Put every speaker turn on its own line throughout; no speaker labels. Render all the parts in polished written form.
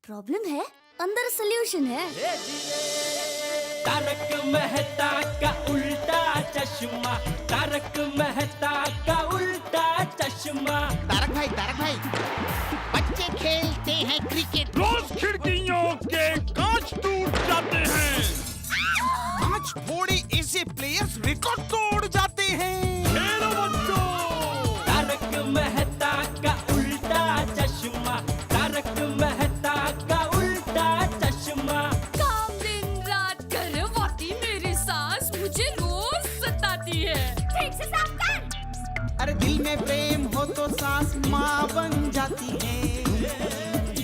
Problem है, अंदर solution है।
तारक मेहता का उल्टा चश्मा, तारक मेहता का उल्टा चश्मा।
तारक भाई, बच्चे खेलते हैं क्रिकेट,
रोज खिड़कियों के कांच टूट जाते हैं,
कांच फोड़े ऐसे प्लेयर्स रिकॉर्ड तोड़ जाते हैं।
खेलो बच्चों।
तारक मेहता का उल्टा चश्मा, तारक मेहता का उल्टा चश्मा।
काम दिन रात करवाती मेरी सास मुझे रोज सताती है। ठीक से साफ कर।
अरे दिल में प्रेम हो तो सास माँ बन जाती है।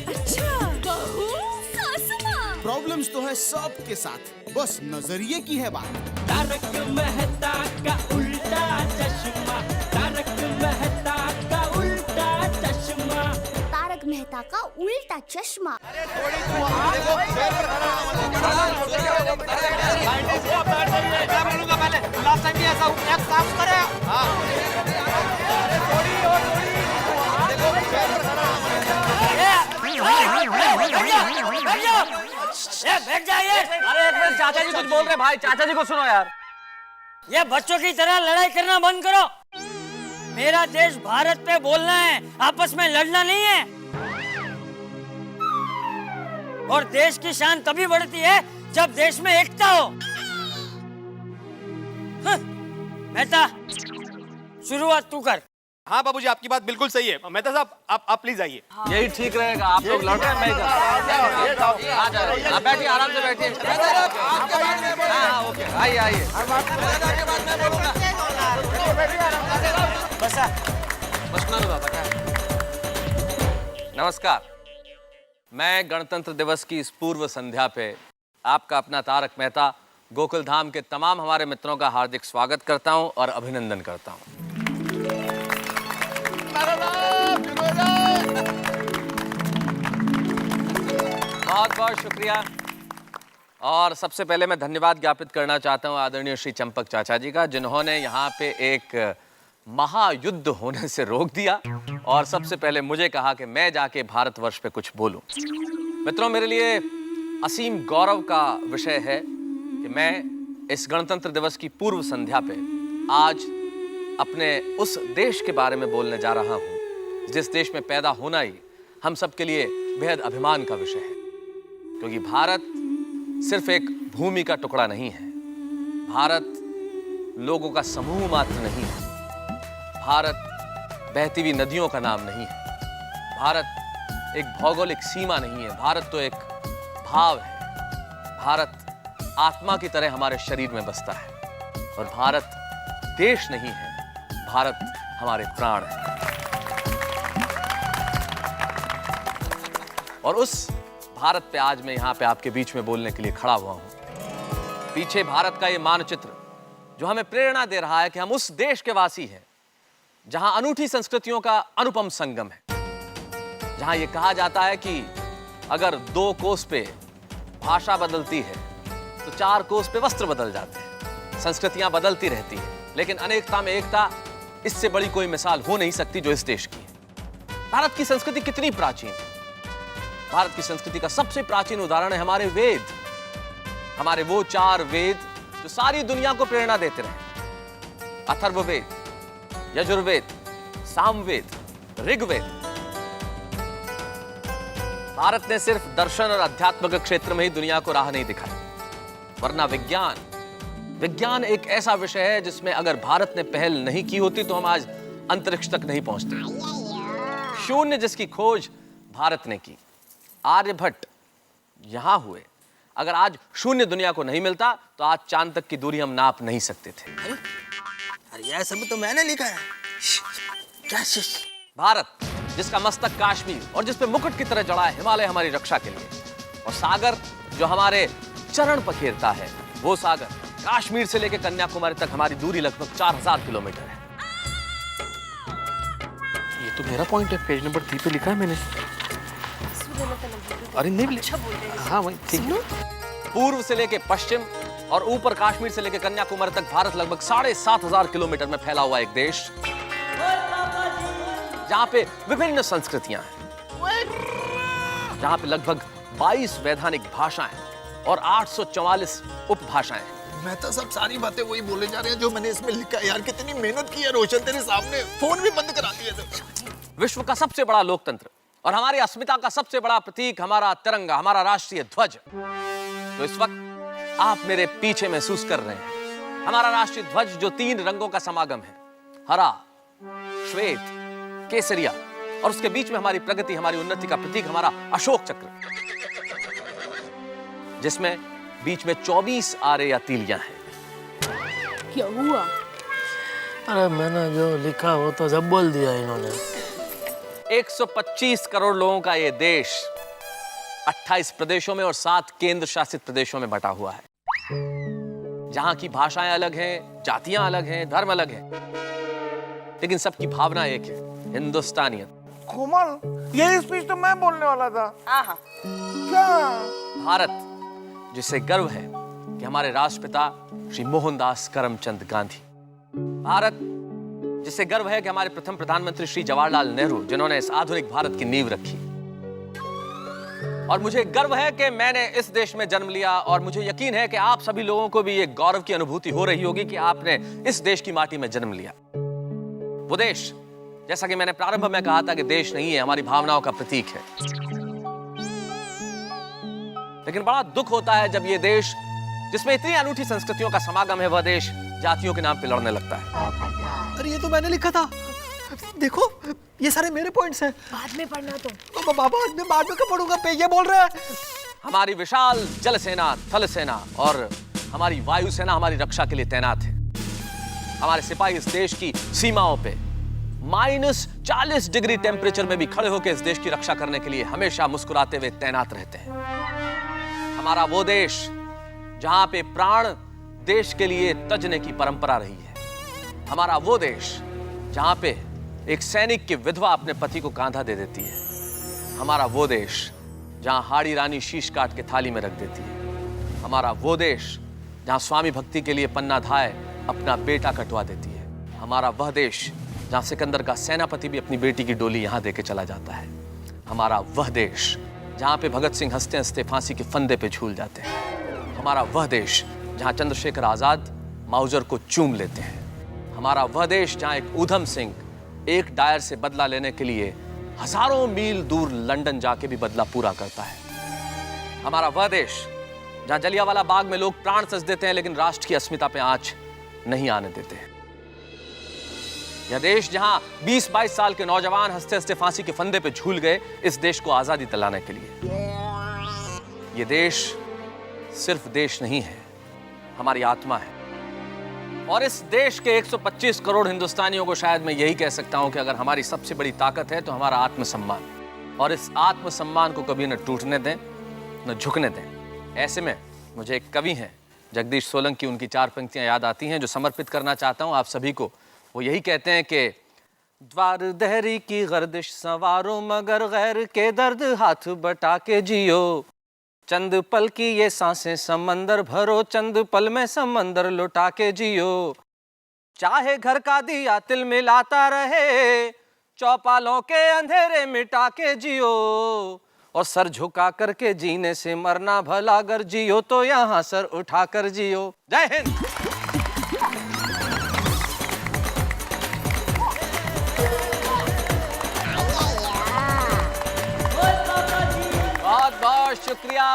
अच्छा, बहू सास माँ।
प्रॉब्लम्स तो है सबके साथ, बस नजरिए की है बात।
तारक मेहता का उल्टा चश्मा, तारक मेहता का उल्टा चश्मा।
तारक मेहता का उल्टा चश्मा।
बैठ जाइए। अरे एक मिनट, चाचा जी कुछ बोल रहे भाई, चाचा जी को सुनो यार। ये बच्चों की तरह लड़ाई करना बंद करो। मेरा देश भारत पे बोलना है, आपस में लड़ना नहीं है। और देश की शान तभी बढ़ती है जब देश में एकता हो। मेहता, शुरुआत तू कर।
हाँ बाबूजी, आपकी बात बिल्कुल सही है। मेहता साहब, आप प्लीज आइए।
यही ठीक रहेगा। आप लोग लड़ रहे हैं, मैं बैठिए, आराम से बैठिए। ओके, आइए। नमस्कार, मैं गणतंत्र दिवस की इस पूर्व संध्या पे आपका अपना तारक मेहता गोकुल धाम के तमाम हमारे मित्रों का हार्दिक स्वागत करता हूं और अभिनंदन करता हूं। बहुत बहुत शुक्रिया। और सबसे पहले मैं धन्यवाद ज्ञापित करना चाहता हूं आदरणीय श्री चंपक चाचा जी का, जिन्होंने यहाँ पे एक महायुद्ध होने से रोक दिया और सबसे पहले मुझे कहा कि मैं जाके भारतवर्ष पे कुछ बोलूं। मित्रों, मेरे लिए असीम गौरव का विषय है कि मैं इस गणतंत्र दिवस की पूर्व संध्या पे आज अपने उस देश के बारे में बोलने जा रहा हूं जिस देश में पैदा होना ही हम सबके लिए बेहद अभिमान का विषय है। क्योंकि भारत सिर्फ एक भूमि का टुकड़ा नहीं है, भारत लोगों का समूह मात्र नहीं है, भारत बहती हुई नदियों का नाम नहीं है, भारत एक भौगोलिक सीमा नहीं है, भारत तो एक भाव है, भारत आत्मा की तरह हमारे शरीर में बसता है और भारत देश नहीं है, भारत हमारे प्राण है। और उस भारत पे आज मैं यहाँ पे आपके बीच में बोलने के लिए खड़ा हुआ हूँ। पीछे भारत का ये मानचित्र जो हमें प्रेरणा दे रहा है कि हम उस देश के वासी हैं जहां अनूठी संस्कृतियों का अनुपम संगम है, जहां ये कहा जाता है कि अगर 2 कोस पे भाषा बदलती है तो 4 कोस पे वस्त्र बदल जाते हैं। संस्कृतियां बदलती रहती हैं, लेकिन अनेकता में एकता, इससे बड़ी कोई मिसाल हो नहीं सकती जो इस देश की है। भारत की संस्कृति कितनी प्राचीन है। भारत की संस्कृति का सबसे प्राचीन उदाहरण है हमारे वेद, हमारे वो 4 वेद जो सारी दुनिया को प्रेरणा देते रहे। अथर्ववेद, यजुर्वेद, सामवेद, ऋग्वेद। भारत ने सिर्फ दर्शन और अध्यात्म के क्षेत्र में ही दुनिया को राह नहीं दिखाई, वरना विज्ञान एक ऐसा विषय है जिसमें अगर भारत ने पहल नहीं की होती तो हम आज अंतरिक्ष तक नहीं पहुंचते। शून्य जिसकी खोज भारत ने की, आर्यभट्ट यहां हुए। अगर आज शून्य दुनिया को नहीं मिलता तो आज चांद तक की दूरी हम नाप नहीं सकते थे।
अरे यह सब तो मैंने लिखा है। क्या
भारत जिसका मस्तक काश्मीर और जिस पे मुकुट की तरह जड़ा है हिमालय हमारी रक्षा के लिए, और सागर जो हमारे चरण पखेरता है, वो सागर काश्मीर से लेकर कन्याकुमारी तक हमारी दूरी लगभग 4000 किलोमीटर है।
ये तो मेरा पॉइंट है, पेज नंबर 3 पे लिखा है मैंने। अरे नहीं, हाँ वही ठीक है।
पूर्व से लेकर पश्चिम और ऊपर कश्मीर से लेकर कन्याकुमारी तक भारत लगभग 7500 किलोमीटर में फैला हुआ एक देश, जहां पे विभिन्न संस्कृतियां हैं। जहां पे लगभग 22 वैधानिक भाषाएं और 844 उपभाषाएं हैं।
मेहता साहब सारी बातें वही बोले जा रहे हैं जो मैंने इसमें लिखा है। यार कितनी मेहनत की है रोशन, तेरे सामने फोन भी बंद करा दिया था।
विश्व का सबसे बड़ा लोकतंत्र और हमारी अस्मिता का सबसे बड़ा प्रतीक हमारा तिरंगा, हमारा राष्ट्रीय ध्वज, तो इस वक्त आप मेरे पीछे महसूस कर रहे हैं। हमारा राष्ट्रीय ध्वज जो 3 रंगों का समागम है, हरा, श्वेत, केसरिया, और उसके बीच में हमारी प्रगति, हमारी उन्नति का प्रतीक हमारा अशोक चक्र, जिसमें बीच में 24 आरे या तीलियां हैं।
क्या हुआ?
अरे मैंने जो लिखा वो तो जब बोल दिया इन्होंने।
125 करोड़ लोगों का ये देश 28 प्रदेशों में और 7 केंद्र शासित प्रदेशों में बटा हुआ है, जहां की भाषाएं अलग हैं, जातियां अलग हैं, धर्म अलग हैं, लेकिन सबकी भावना एक है, हिंदुस्तानियत।
कोमल, यही स्पीच तो मैं बोलने वाला था। क्या?
भारत जिसे गर्व है कि हमारे राष्ट्रपिता श्री मोहनदास करमचंद गांधी, भारत जिसे गर्व है कि हमारे प्रथम प्रधानमंत्री श्री जवाहरलाल नेहरू, जिन्होंने इस आधुनिक भारत की नींव रखी, और मुझे गर्व है कि मैंने इस देश में जन्म लिया, और मुझे यकीन है कि आप सभी लोगों को भी ये गौरव की अनुभूति हो रही होगी कि आपने इस देश की माटी में जन्म लिया। वो देश, जैसा कि मैंने प्रारंभ में कहा था कि देश नहीं है, हमारी भावनाओं का प्रतीक है। लेकिन बड़ा दुख होता है जब ये देश, जिसमें इतनी अनूठी संस्कृतियों का समागम है, वह देश जातियों के नाम पे लड़ने लगता है।
अरे ये तो मैंने लिखा था, देखो ये सारे मेरे पॉइंट्स हैं।
बाद में पढ़ना तो।
बाद में कब पढ़ूंगा? पे ये बोल रहा है।
हमारी विशाल जल सेना, थल सेना और हमारी वायु सेना हमारी रक्षा के लिए तैनात है। हमारे सिपाही इस देश की सीमाओं पे -40 डिग्री टेम्परेचर में भी खड़े होकर इस देश की रक्षा करने के लिए हमेशा मुस्कुराते हुए तैनात रहते हैं। हमारा वो देश जहां पे प्राण देश के लिए तजने की परंपरा रही है। हमारा वो देश जहां पे एक सैनिक की विधवा अपने पति को कांधा दे देती है। हमारा वो देश जहां हाड़ी रानी शीश काट के थाली में रख देती है। हमारा वो देश जहां स्वामी भक्ति के लिए पन्ना धाय अपना बेटा कटवा देती है। हमारा वह देश जहां सिकंदर का सेनापति भी अपनी बेटी की डोली यहां देके चला जाता है। हमारा वह देश जहां पे भगत सिंह हंसते हंसते फांसी के फंदे पे झूल जाते हैं। हमारा वह देश जहां चंद्रशेखर आजाद माउजर को चूम लेते हैं। हमारा वह देश जहां एक ऊधम सिंह एक डायर से बदला लेने के लिए हजारों मील दूर लंदन जाके भी बदला पूरा करता है। हमारा वह देश जहां जलियांवाला बाग में लोग प्राण सज देते हैं लेकिन राष्ट्र की अस्मिता पे आंच नहीं आने देते हैं। यह देश जहां 20-22 साल के नौजवान हंसते हंसते फांसी के फंदे पे झूल गए इस देश को आजादी दिलाने के लिए। यह देश सिर्फ देश नहीं है, हमारी आत्मा है। और इस देश के 125 करोड़ हिंदुस्तानियों को शायद मैं यही कह सकता हूं कि अगर हमारी सबसे बड़ी ताकत है तो हमारा आत्मसम्मान, और इस आत्मसम्मान को कभी न टूटने दें न झुकने दें। ऐसे में मुझे एक कवि हैं जगदीश सोलंकी, उनकी 4 पंक्तियां याद आती हैं जो समर्पित करना चाहता हूं आप सभी को। वो यही कहते हैं कि द्वार दहरी की गर्दिश संवारो मगर गैर के दर्द हाथ बटा के जियो, चंद पल की ये सांसें समंदर भरो, चंद पल में समंदर लुटा के जियो, चाहे घर का दिया तिल मिलाता रहे, चौपालों के अंधेरे मिटा के जियो, और सर झुका करके जीने से मरना भला, अगर जियो तो यहाँ सर उठा कर जियो। जय हिंद।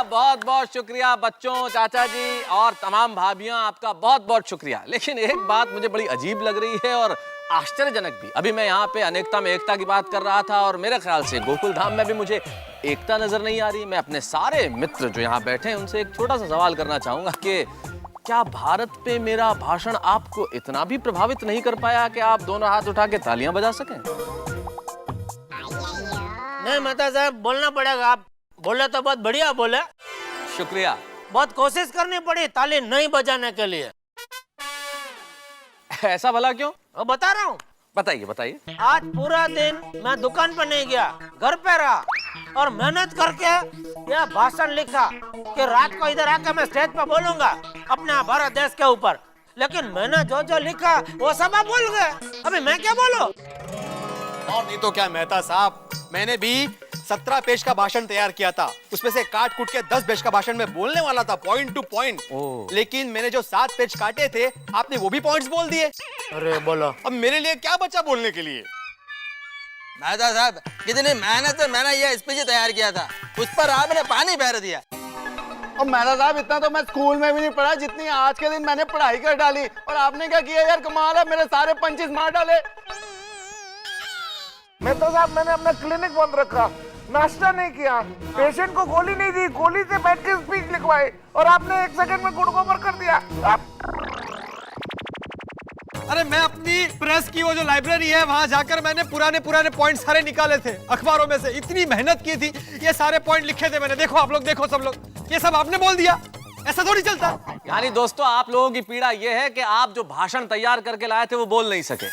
बहुत बहुत शुक्रिया बच्चों, चाचा जी और तमाम भाभियों, आपका बहुत बहुत शुक्रिया। लेकिन एक बात मुझे बड़ी अजीब लग रही है और आश्चर्यजनक भी। अभी मैं यहाँ पे अनेकता में एकता की बात कर रहा था और मेरे ख्याल से गोकुल धाम में भी मुझे एकता नजर नहीं आ रही। मैं अपने सारे मित्र जो यहाँ बैठे हैं उनसे एक छोटा सा सवाल करना चाहूंगा कि क्या भारत पे मेरा भाषण आपको इतना भी प्रभावित नहीं कर पाया कि आप दोनों हाथ उठा के तालियां बजा सकें?
नहीं मेहता साहब, बोलना पड़ेगा। आप बोले तो बहुत बढ़िया बोले।
शुक्रिया।
बहुत कोशिश करनी पड़ी ताली नहीं बजाने के लिए।
ऐसा भला क्यों?
वो बता रहा हूँ।
बताइए बताइए।
आज पूरा दिन मैं दुकान पर नहीं गया, घर पे रहा और मेहनत करके यह भाषण लिखा कि रात को इधर आके मैं स्टेज पे बोलूंगा अपने भारत देश के ऊपर। लेकिन मैंने जो जो लिखा वो सब आप बोल गए, अभी मैं क्या बोलूं?
और नहीं तो क्या मेहता साहब, मैंने भी 17 पेज का भाषण तैयार किया था। उसमें से काट कूट के 10 पेज का भाषण में बोलने वाला था, पॉइंट टू पॉइंट। लेकिन मैंने जो 7 पेज काटे थे, आपने वो भी पॉइंट्स बोल दिए।
अरे बोलो।
अब मेरे लिए क्या बचा बोलने के लिए?
मेहता साहब, कितनी मेहनत से मैंने ये स्पीच तैयार किया था, उस पर आपने पानी फेर दिया।
और मेहता साहब, इतना तो मैं स्कूल में भी नहीं पढ़ा जितनी आज के दिन मैंने पढ़ाई कर डाली। और आपने क्या किया यार, कमाल है, मेरे सारे पंचेस मार डाले। मेहता साहब, मैंने अपना क्लिनिक बंद रखा, नाश्ता नहीं किया, पेशेंट को गोली नहीं दी, गोली से बैठ के स्पीच लिखवाई, और आपने 1 सेकंड में गुड़गों पर कर दिया।
अरे मैं अपनी प्रेस की वो जो लाइब्रेरी है वहां जाकर मैंने पुराने पॉइंट सारे निकाले थे अखबारों में से। इतनी मेहनत की थी, ये सारे पॉइंट लिखे थे मैंने। देखो आप लोग, देखो सब लोग, ये सब आपने बोल दिया। ऐसा थोड़ी चलता।
यानी दोस्तों, आप लोगों की पीड़ा यह है कि आप जो भाषण तैयार करके लाए थे वो बोल नहीं सके।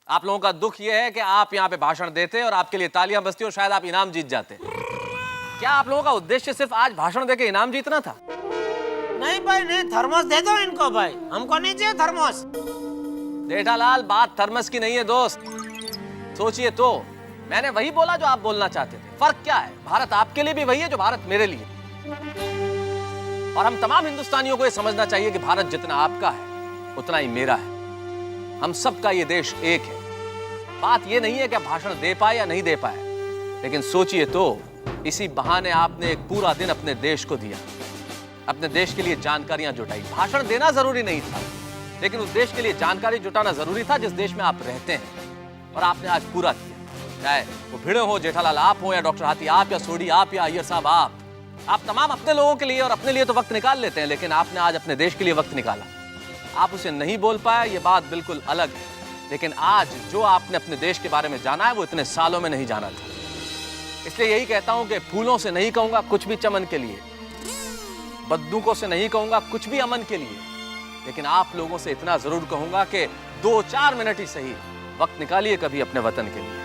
आप लोगों का दुख यह है कि आप यहाँ पे भाषण देते और आपके लिए तालियां बजती और शायद आप इनाम जीत जाते। क्या आप लोगों का उद्देश्य सिर्फ आज भाषण देके इनाम जीतना था?
नहीं भाई नहीं, थर्मस दे दो इनको भाई, हमको नहीं चाहिए थर्मस।
जेठालाल, बात थर्मस की नहीं है दोस्त। सोचिए तो, मैंने वही बोला जो आप बोलना चाहते थे। फर्क क्या है? भारत आपके लिए भी वही है जो भारत मेरे लिए। और हम तमाम हिंदुस्तानियों को यह समझना चाहिए कि भारत जितना आपका है उतना ही मेरा है। हम सबका ये देश एक है। बात ये नहीं है कि आप भाषण दे पाए या नहीं दे पाए, लेकिन सोचिए तो, इसी बहाने आपने एक पूरा दिन अपने देश को दिया, अपने देश के लिए जानकारियां जुटाई। भाषण देना जरूरी नहीं था, लेकिन उस देश के लिए जानकारी जुटाना जरूरी था जिस देश में आप रहते हैं, और आपने आज पूरा किया। चाहे वो भिड़े हो जेठालाल आप हो, या डॉक्टर हाथी आप, या सोडी आप, या अय्यर साहब आप तमाम अपने लोगों के लिए और अपने लिए तो वक्त निकाल लेते हैं, लेकिन आपने आज अपने देश के लिए वक्त निकाला। आप उसे नहीं बोल पाए, ये बात बिल्कुल अलग है, लेकिन आज जो आपने अपने देश के बारे में जाना है वो इतने सालों में नहीं जाना था। इसलिए यही कहता हूं कि फूलों से नहीं कहूंगा कुछ भी चमन के लिए, बंदूकों से नहीं कहूंगा कुछ भी अमन के लिए, लेकिन आप लोगों से इतना जरूर कहूंगा कि 2-4 मिनट ही सही वक्त निकालिए कभी अपने वतन के लिए।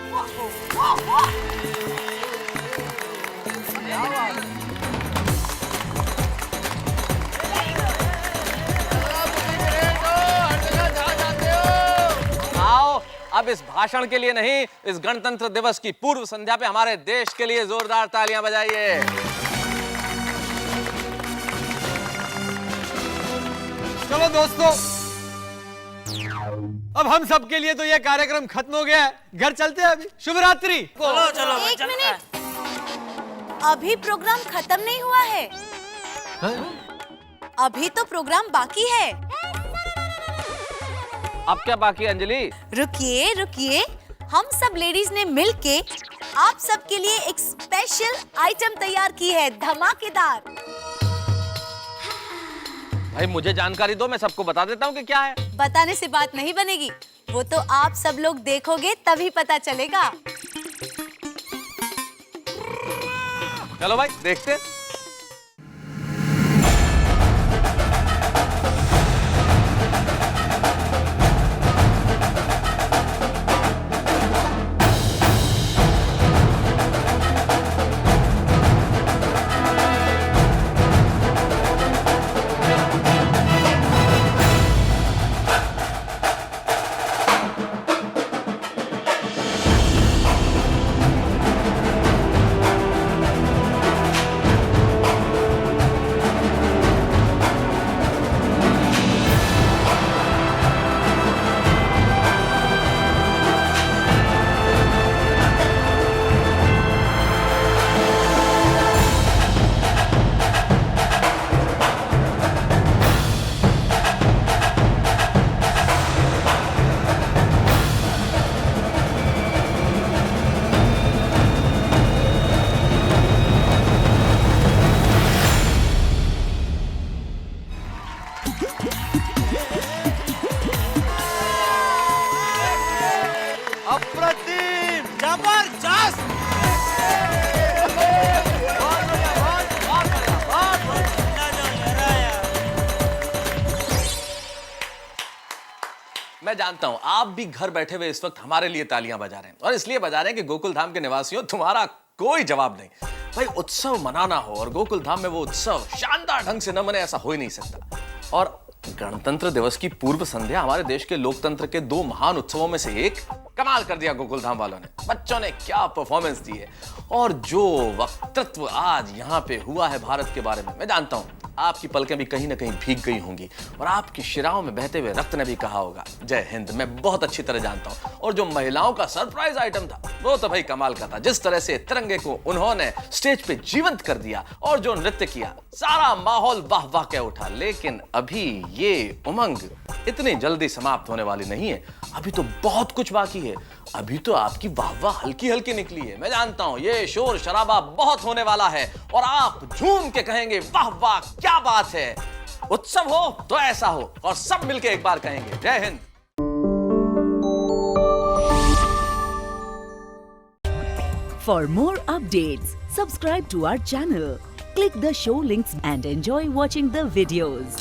आओ, अब इस भाषण के लिए नहीं, इस गणतंत्र दिवस की पूर्व संध्या पे हमारे देश के लिए जोरदार तालियां बजाइए।
चलो दोस्तों, अब हम सब के लिए तो ये कार्यक्रम खत्म हो गया है, घर चलते हैं अभी। शुभ रात्रि।
चलो चलो।
एक मिनट, अभी प्रोग्राम खत्म नहीं हुआ है। अभी तो प्रोग्राम बाकी है।
अब क्या बाकी है अंजलि?
रुकिए रुकिए, हम सब लेडीज ने मिलके आप सबके लिए एक स्पेशल आइटम तैयार की है, धमाकेदार।
भाई मुझे जानकारी दो, मैं सबको बता देता हूँ कि क्या है।
बताने से बात नहीं बनेगी, वो तो आप सब लोग देखोगे तभी पता चलेगा।
चलो भाई देखते हैं।
अप्रतिम,
जबरदस्त।
मैं जानता हूं आप भी घर बैठे हुए इस वक्त हमारे लिए तालियां बजा रहे हैं, और इसलिए बजा रहे हैं कि गोकुल धाम के निवासियों, तुम्हारा कोई जवाब नहीं। भाई उत्सव मनाना हो और गोकुल धाम में वो उत्सव शानदार ढंग से न मने, ऐसा हो ही नहीं सकता। और गणतंत्र दिवस की पूर्व संध्या हमारे देश के लोकतंत्र के 2 महान उत्सवों में से एक। कमाल कर दिया गोकुलधाम वालों ने, बच्चों ने क्या परफॉर्मेंस दी है। और जो वक्तृत्व आज यहाँ पे हुआ है भारत के बारे में, मैं जानता हूँ आपकी पलकें भी कहीं ना कहीं भीग गई होंगी और आपकी शिराओं में बहते हुए रक्त ने भी कहा होगा जय हिंद। मैं बहुत अच्छी तरह जानता हूँ। और जो महिलाओं का सरप्राइज आइटम था वो तो भाई कमाल का था। जिस तरह से तिरंगे को उन्होंने स्टेज पे जीवंत कर दिया और जो नृत्य किया, सारा माहौल वाह वाह के उठा। लेकिन अभी ये उमंग इतनी जल्दी समाप्त होने वाली नहीं है। अभी तो बहुत कुछ बाकी है। अभी तो आपकी वाह वाह हल्की हल्की निकली है। मैं जानता हूं ये शोर शराबा बहुत होने वाला है और आप झूम के कहेंगे वाह वाह क्या बात है। उत्सव हो तो ऐसा हो और सब मिलके एक बार कहेंगे जय Hind.
For more updates, subscribe to our channel, click the show links and enjoy watching the videos.